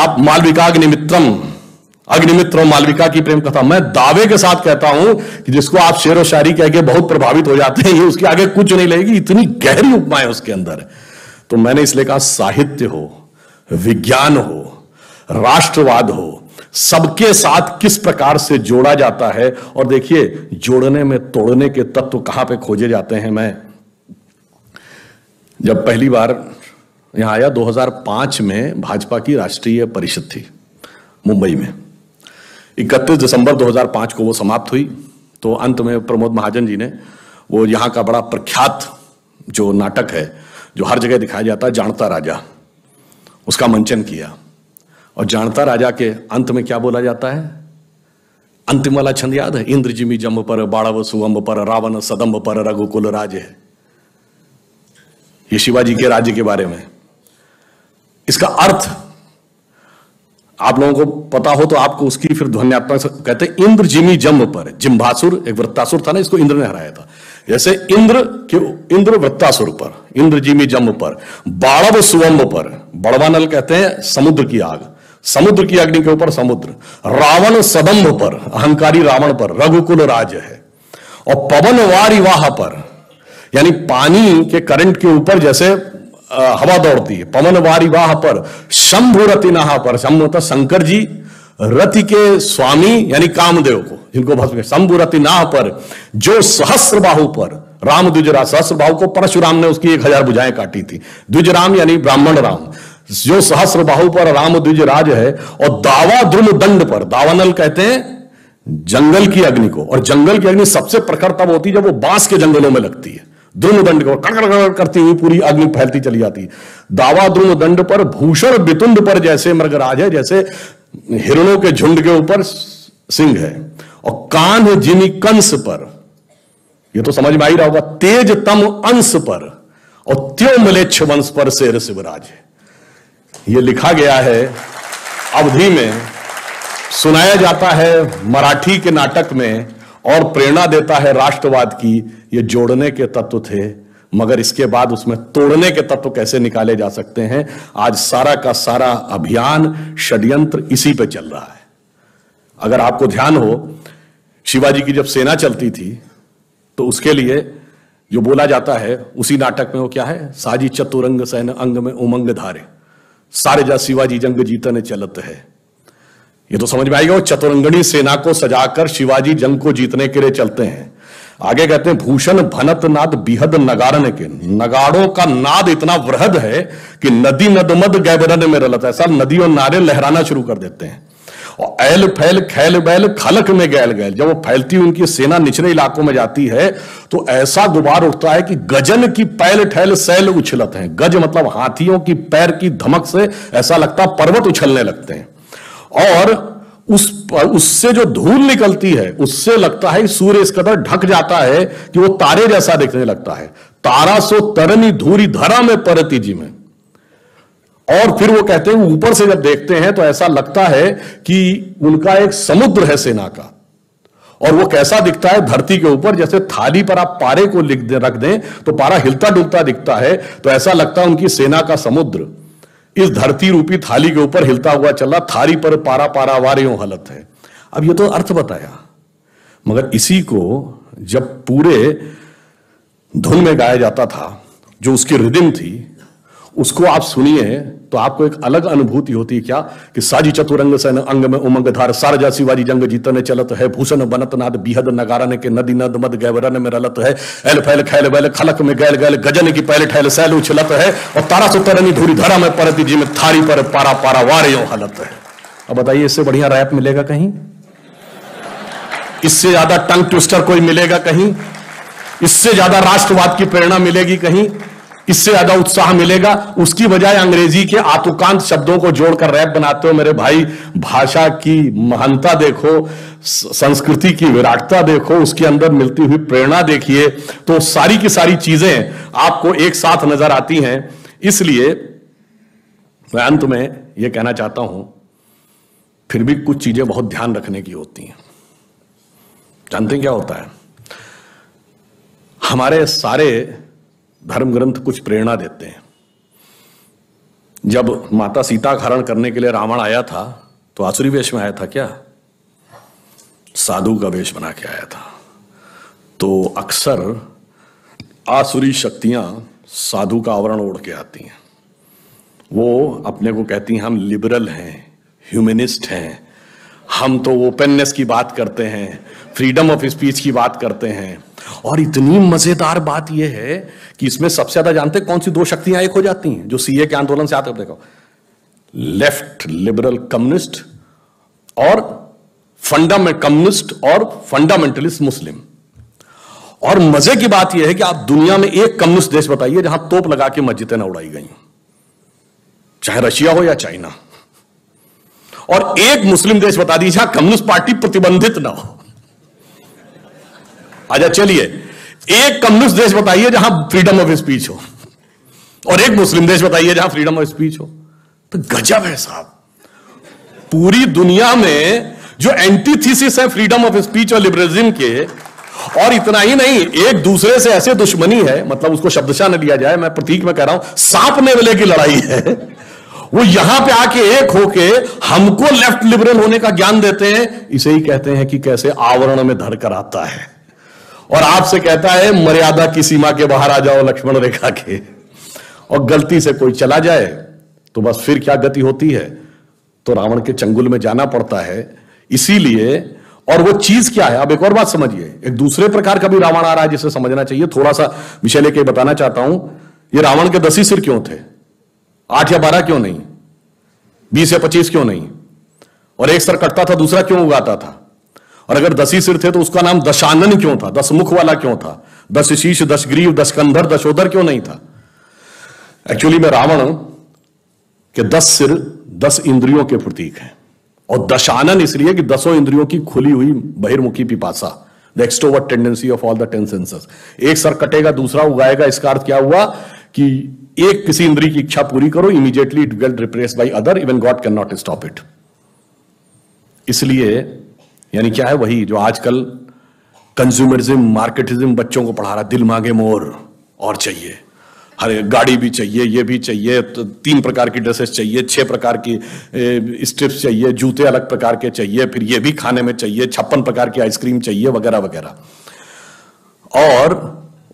आप मालविका अग्निमित्र और मालविका की प्रेम कथा, मैं दावे के साथ कहता हूं कि जिसको आप शेर और शायरी कह के बहुत प्रभावित हो जाते हैं, ये उसके आगे कुछ नहीं लगेगी, इतनी गहरी उपमाएं उसके अंदर। तो मैंने इसलिए कहा साहित्य हो, विज्ञान हो, राष्ट्रवाद हो, सबके साथ किस प्रकार से जोड़ा जाता है। और देखिए जोड़ने में तोड़ने के तत्व कहां पे खोजे जाते हैं। मैं जब पहली बार यहां आया 2005 में, भाजपा की राष्ट्रीय परिषद थी मुंबई में, 31 दिसंबर 2005 को वो समाप्त हुई। तो अंत में प्रमोद महाजन जी ने वो यहां का बड़ा प्रख्यात जो नाटक है जो हर जगह दिखाया जाता है, जानता राजा, उसका मंचन किया। और जानता राजा के अंत में क्या बोला जाता है, अंतिम वाला छंद याद है, इंद्र जिमी जम्ब पर, बाड़व सुअंब पर, रावण सदंब पर, रघुकुल राज है। ये शिवाजी के राज्य के बारे में। इसका अर्थ आप लोगों को पता हो तो आपको उसकी फिर ध्वन्यात्मक कहते हैं, इंद्र जिमी जम्ब पर, जिम्भासुर एक वृत्तासुर था ना, इसको इंद्र ने हराया था। जैसे इंद्र वृत्तासुर पर, इंद्र जिमी जम्ब पर, बाड़व सुअंब पर, बड़वानल कहते हैं समुद्र की आग, समुद्र की अग्नि के ऊपर समुद्र, रावण सदंभ पर, अहंकारी रावण पर, रघुकुल राज है। और पवन वारिवाह पर, यानी पानी के करंट के ऊपर जैसे हवा दौड़ती है, पवन वारिवाह पर, शंभु रतिनाह पर, शंभु शंकर जी रति के स्वामी यानी कामदेव को, जिनको भस्म, शंभु रतिनाह पर, जो सहस्र बाहु पर, राम द्विजराज, सहस्र बाहु को परशुराम ने उसकी 1000 भुजाएं काटी थी, द्विजराम यानी ब्राह्मण राम, जो सहस्र बाहु पर राम द्विजराज है। और दावा द्रुम दंड पर, दावानल कहते हैं जंगल की अग्नि को, और जंगल की अग्नि सबसे प्रखर तब होती है जब वो बांस के जंगलों में लगती है, द्रुम दंड को कड़कड़ करती हुई पूरी अग्नि फैलती चली जाती है। दावा द्रुम दंड पर, भूषण बितुंड पर जैसे मृगराज है, जैसे हिरणों के झुंड के ऊपर सिंह है। और कान जिमी कंस पर, ये तो समझ में आ ही रहा होगा, तेज तम अंश पर, और त्यो मलेच्छ वंश पर शेर शिवराज है। ये लिखा गया है अवधि में, सुनाया जाता है मराठी के नाटक में, और प्रेरणा देता है राष्ट्रवाद की। ये जोड़ने के तत्व थे, मगर इसके बाद उसमें तोड़ने के तत्व कैसे निकाले जा सकते हैं, आज सारा का सारा अभियान षड्यंत्र इसी पे चल रहा है। अगर आपको ध्यान हो, शिवाजी की जब सेना चलती थी तो उसके लिए जो बोला जाता है उसी नाटक में वो क्या है, साजी चतुरंग सैन अंग में उमंग धारे, सारे जा शिवाजी जंग जीतने चलत है। ये तो समझ में आएगा, वो चतुरंगणी सेना को सजाकर शिवाजी जंग को जीतने के लिए चलते हैं। आगे कहते हैं, भूषण भनत नाद बिहद नगारन के, नगाड़ों का नाद इतना वृहद है कि नदी नदमद गैबरन में रलत, ऐसा नदी और नारे लहराना शुरू कर देते हैं। और ऐल फैल खैल बैल खलक में गैल गैल, जब वो फैलती उनकी सेना निचले इलाकों में जाती है तो ऐसा गुबार उठता है कि गजन की पैल ठैल सैल उछलत है। गज मतलब हाथियों की पैर की धमक से ऐसा लगता पर्वत उछलने लगते हैं। और उससे जो धूल निकलती है उससे लगता है सूर्य इस कदर ढक जाता है कि वो तारे जैसा दिखने लगता है। तारा सो तरनी धूरी धरा में परती जी में। और फिर वो कहते हैं ऊपर से जब देखते हैं तो ऐसा लगता है कि उनका एक समुद्र है सेना का। और वो कैसा दिखता है, धरती के ऊपर जैसे थाली पर आप पारे को रख दें तो पारा हिलता डुलता दिखता है, तो ऐसा लगता है उनकी सेना का समुद्र इस धरती रूपी थाली के ऊपर हिलता हुआ चला, थारी पर पारा पारा वारियों हलत है। अब ये तो अर्थ बताया, मगर इसी को जब पूरे धुन में गाया जाता था, जो उसकी रिदम थी, उसको आप सुनिए तो आपको एक अलग अनुभूति होती है। क्या कि साजी चतुरंग सैन अंग में उमंग धार, सारजा शिवाजी जंग जीतने चलत है, भूषण बनत नाद बिहद नगारन के, नदी नद मद गैबरन में रलत है, एल फैल खैल बैल खलक में गैल गैल, गजन की पहले ठैल सैल उछलत है, और तारा सुतरनी धूरी धरा में परती जी में, थारी पर पारा पारा वारियों हलत है। अब बताइए, इससे बढ़िया रैप मिलेगा कहीं? इससे ज्यादा टंग ट्विस्टर कोई मिलेगा कहीं? इससे ज्यादा राष्ट्रवाद की प्रेरणा मिलेगी कहीं? इससे ज्यादा उत्साह मिलेगा? उसकी बजाय अंग्रेजी के आतुकांत शब्दों को जोड़कर रैप बनाते हो। मेरे भाई, भाषा की महानता देखो, संस्कृति की विराटता देखो, उसके अंदर मिलती हुई प्रेरणा देखिए, तो सारी की सारी चीजें आपको एक साथ नजर आती हैं। इसलिए मैं अंत में यह कहना चाहता हूं, फिर भी कुछ चीजें बहुत ध्यान रखने की होती हैं। जानते हैं क्या होता है? हमारे सारे धर्म ग्रंथ कुछ प्रेरणा देते हैं। जब माता सीता का हरण करने के लिए रावण आया था तो आसुरी वेश में आया था क्या? साधु का वेश बना के आया था। तो अक्सर आसुरी शक्तियां साधु का आवरण ओढ़ के आती हैं। वो अपने को कहती हैं हम लिबरल हैं, ह्यूमनिस्ट हैं, हम तो ओपननेस की बात करते हैं, फ्रीडम ऑफ स्पीच की बात करते हैं। और इतनी मजेदार बात यह है कि इसमें सबसे ज्यादा जानते कौन सी दो शक्तियां एक हो जाती हैं जो सीए के आंदोलन से आते हैं? देखो, लेफ्ट लिबरल कम्युनिस्ट और कम्युनिस्ट और फंडामेंटलिस्ट मुस्लिम। और मजे की बात यह है कि आप दुनिया में एक कम्युनिस्ट देश बताइए जहां तोप लगा के मस्जिदें ना उड़ाई गई, चाहे रशिया हो या चाइना। और एक मुस्लिम देश बता दीजिए जहां कम्युनिस्ट पार्टी प्रतिबंधित ना हो। अच्छा चलिए, एक कम्युनिस्ट देश बताइए जहां फ्रीडम ऑफ स्पीच हो, और एक मुस्लिम देश बताइए जहां फ्रीडम ऑफ स्पीच हो। तो गजब है साहब, पूरी दुनिया में जो एंटीथीसिस है फ्रीडम ऑफ स्पीच और लिबरलिज्म के। और इतना ही नहीं, एक दूसरे से ऐसे दुश्मनी है, मतलब उसको शब्दशः न लिया जाए, मैं प्रतीक में कह रहा हूं, सांप नेवले की लड़ाई है। वो यहां पे आके एक होके हमको लेफ्ट लिबरल होने का ज्ञान देते हैं। इसे ही कहते हैं कि कैसे आवरण में धर कर आता है और आपसे कहता है मर्यादा की सीमा के बाहर आ जाओ लक्ष्मण रेखा के। और गलती से कोई चला जाए तो बस फिर क्या गति होती है? तो रावण के चंगुल में जाना पड़ता है। इसीलिए, और वो चीज क्या है, अब एक और बात समझिए, एक दूसरे प्रकार का भी रावण आ रहा है जिसे समझना चाहिए। थोड़ा सा विषय लेके बताना चाहता हूं। ये रावण के 10 ही सिर क्यों थे? 8 या 12 क्यों नहीं? 20 या 25 क्यों नहीं? और एक सर कटता था, दूसरा क्यों उगाता था? और अगर 10 ही सिर थे तो उसका नाम दशानन क्यों था? 10 मुख वाला क्यों था? 10 शीश, 10 ग्रीव, 10 कंधर, 10 उदर क्यों नहीं था? एक्चुअली में रावण के 10 सिर 10 इंद्रियों के प्रतीक हैं, और दशानन इसलिए कि 10 इंद्रियों की खुली हुई बहिर्मुखी पिपासा, the extrovert tendency of all the 10 senses. एक सर कटेगा, दूसरा उगाएगा। इसका अर्थ क्या हुआ कि एक किसी इंद्रिय की इच्छा पूरी करो, immediately it get replaced by other, even God can not stop it. इसलिए यानी क्या है, वही जो आजकल कंज्यूमरिज्म, मार्केटिज्म बच्चों को पढ़ा रहा, दिल मांगे मोर और चाहिए, हर गाड़ी भी चाहिए, ये भी चाहिए, तो 3 प्रकार की ड्रेसेस चाहिए, 6 प्रकार की स्ट्रिप्स चाहिए, जूते अलग प्रकार के चाहिए, फिर ये भी खाने में चाहिए, 56 प्रकार की आइसक्रीम चाहिए, वगैरह वगैरह। और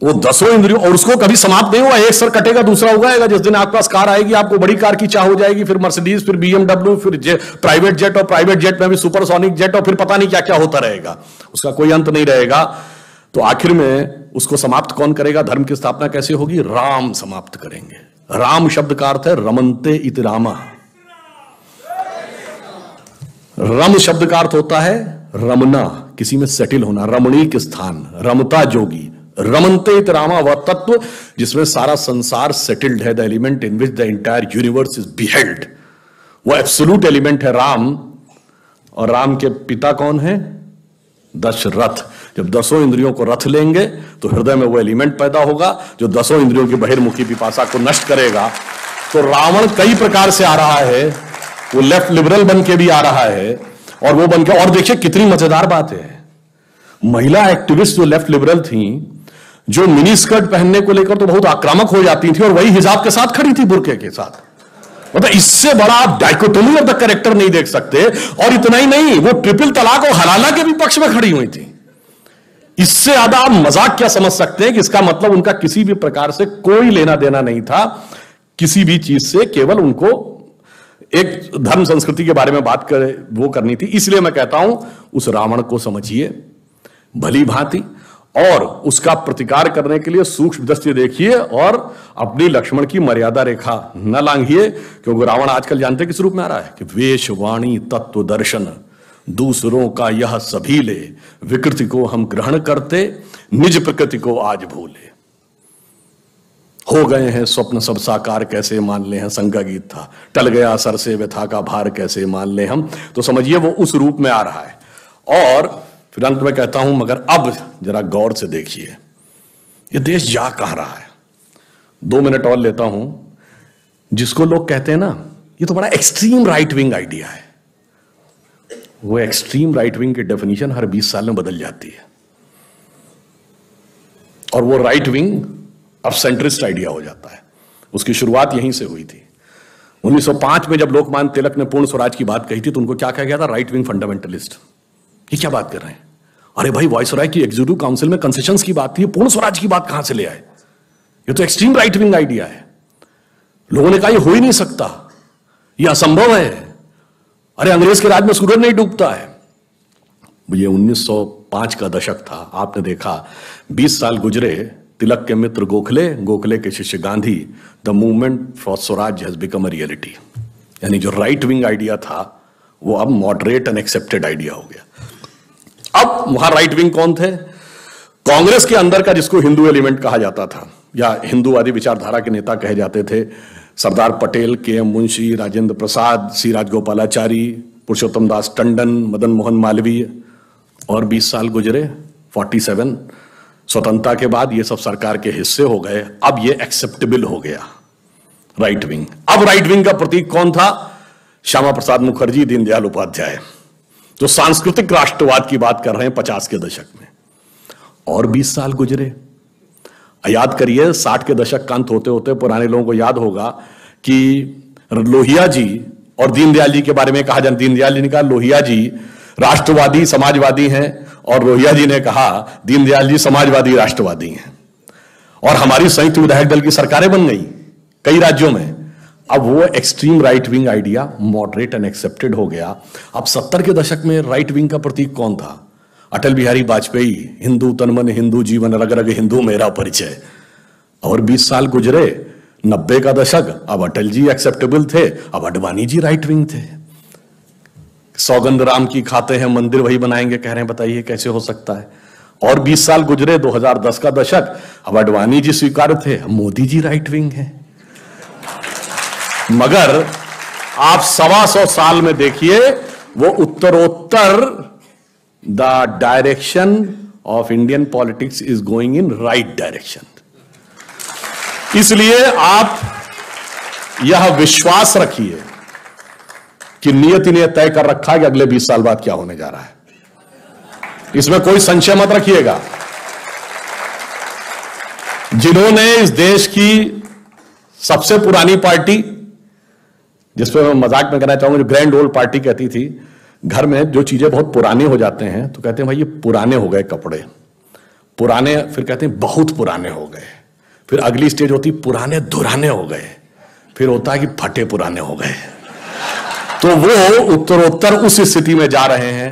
वो 10 इंद्रियों, और उसको कभी समाप्त नहीं हुआ। एक सर कटेगा, दूसरा उगाएगा। जिस दिन आपके पास कार आएगी, आपको बड़ी कार की चाह हो जाएगी, फिर मर्सिडीज, फिर BMW, फिर प्राइवेट जेट, और प्राइवेट जेट में भी सुपरसोनिक जेट, और फिर पता नहीं क्या क्या होता रहेगा, उसका कोई अंत नहीं रहेगा। तो आखिर में उसको समाप्त कौन करेगा? धर्म की स्थापना कैसे होगी? राम समाप्त करेंगे। राम शब्द का अर्थ है रमन्ते इति रामा। रम शब्द का अर्थ होता है रमना, किसी में सेटिल होना, रमणीक स्थान, रमता जोगी। रमन्ते इति रामा वह तत्व जिसमें सारा संसार सेटिल्ड है, the element in which the entire universe is beheld. वो एब्सोल्यूट एलिमेंट है राम। और राम के पिता कौन है? दशरथ। जब 10 इंद्रियों को रथ लेंगे तो हृदय में वो एलिमेंट पैदा होगा जो 10 इंद्रियों की बहिर्मुखी पिपासा को नष्ट करेगा। तो रावण कई प्रकार से आ रहा है, वो लेफ्ट लिबरल बन के भी आ रहा है, और वो बन के, और देखिए कितनी मजेदार बात है, महिला एक्टिविस्ट जो लेफ्ट लिबरल थी, जो मिनी स्कर्ट पहनने को लेकर तो बहुत आक्रामक हो जाती थी, और वही हिजाब के साथ खड़ी थी, बुर्के के साथ। मतलब इससे बड़ा आप डाइकोटोमी ऑफ द कैरेक्टर नहीं देख सकते। और इतना ही नहीं, वो ट्रिपल तलाक और हलाला के भी पक्ष में खड़ी हुई थी। इससे ज्यादा आप मजाक क्या समझ सकते हैं कि इसका मतलब उनका किसी भी प्रकार से कोई लेना देना नहीं था किसी भी चीज से, केवल उनको एक धर्म संस्कृति के बारे में बात करे वो करनी थी। इसलिए मैं कहता हूं उस रावण को समझिए भली भांति, और उसका प्रतिकार करने के लिए सूक्ष्म दृष्टि देखिए, और अपनी लक्ष्मण की मर्यादा रेखा न लांघिए। क्योंकि रावण आजकल जानते किस रूप में आ रहा है कि वेश वाणी तत्व दर्शन दूसरों का यह सभी ले, विकृति को हम ग्रहण करते निज प्रकृति को आज भूले। हो गए हैं स्वप्न सब साकार कैसे मान ले, हैं संगा गीत था, टल गया सर से व्यथा का भार कैसे मान ले हम। तो समझिए वो उस रूप में आ रहा है। और फिर अंत में कहता हूं, मगर अब जरा गौर से देखिए ये देश जा कहां रहा है। 2 मिनट और लेता हूं। जिसको लोग कहते हैं ना ये तो बड़ा एक्सट्रीम राइट विंग आइडिया है, वो एक्सट्रीम राइट विंग की डेफिनेशन हर 20 साल में बदल जाती है, और वो राइट विंग अब सेंट्रिस्ट आइडिया हो जाता है। उसकी शुरुआत यहीं से हुई थी। 1905 में जब लोकमान्य तिलक ने पूर्ण स्वराज की बात कही थी तो उनको क्या कहा गया था? Right wing fundamentalist. ये क्या बात कर रहे हैं? अरे भाई, वायसराय की एग्जीक्यूटिव काउंसिल में कंसेशंस की बात थी, पूर्ण स्वराज की बात कहां से ले आए? ये तो एक्सट्रीम राइट विंग आइडिया है। लोगों ने कहा ये हो ही नहीं सकता, ये असंभव है। अरे अंग्रेज के राज में सूरज नहीं डूबता है। ये 1905 का दशक था। आपने देखा 20 साल गुजरे, तिलक के मित्र गोखले, गोखले के शिष्य Gandhi, the movement for Swaraj has become a reality. यानी जो राइट विंग आइडिया था वो अब मॉडरेट एंड एक्सेप्टेड आइडिया हो गया। अब वहां राइट विंग कौन थे? कांग्रेस के अंदर का जिसको हिंदू एलिमेंट कहा जाता था या हिंदूवादी विचारधारा के नेता कहे जाते थे, सरदार पटेल, के.एम. मुंशी, राजेंद्र प्रसाद, सी राजगोपालाचारी, पुरुषोत्तम दास टंडन, मदन मोहन मालवीय। और 20 साल गुजरे, 47 स्वतंत्रता के बाद ये सब सरकार के हिस्से हो गए। अब ये एक्सेप्टेबल हो गया राइट विंग। अब राइट विंग का प्रतीक कौन था? श्यामा प्रसाद मुखर्जी, दीनदयाल उपाध्याय, जो सांस्कृतिक राष्ट्रवाद की बात कर रहे हैं 50 के दशक में। और 20 साल गुजरे, याद करिए 60 के दशक का अंत होते होते पुराने लोगों को याद होगा कि लोहिया जी और दीनदयाल जी के बारे में कहा जाए, दीनदयाल जी ने कहा लोहिया जी राष्ट्रवादी समाजवादी हैं और लोहिया जी ने कहा दीनदयाल जी समाजवादी राष्ट्रवादी हैं। और हमारी संयुक्त विधायक दल की सरकारें बन गई कई राज्यों में। अब वो extreme right wing idea moderate and accepted हो गया। अब 70 के दशक में राइट विंग का प्रतीक कौन था? अटल बिहारी वाजपेयी, हिंदू तन मन हिंदू जीवन, रग रग हिंदू मेरा परिचय। और 20 साल गुजरे, 90 का दशक, अब अटल जी एक्सेप्टेबल थे, अब अडवाणी जी राइट विंग थे। सौगंध राम की खाते हैं, मंदिर वही बनाएंगे कह रहे हैं, बताइए कैसे हो सकता है? और 20 साल गुजरे, 2010 का दशक, अब अडवाणी जी स्वीकार थे, मोदी जी राइट विंग है। मगर आप 125 साल में देखिए वो उत्तरोत्तर the direction of Indian politics is going in right direction. इसलिए आप यह विश्वास रखिए कि नियति ने तय कर रखा है कि अगले 20 साल बाद क्या होने जा रहा है। इसमें कोई संशय मत रखिएगा। जिन्होंने इस देश की सबसे पुरानी पार्टी, जिसपे मैं मजाक में कहना चाहूंगा, जो ग्रैंड ओल्ड पार्टी कहती थी, घर में जो चीजें बहुत पुराने हो जाते हैं तो कहते हैं भाई ये पुराने हो गए कपड़े, पुराने, फिर कहते हैं बहुत पुराने हो गए, फिर अगली स्टेज होती पुराने धुराने हो गए, फिर होता है कि फटे पुराने हो गए। तो वो उत्तरोत्तर उस स्थिति में जा रहे हैं।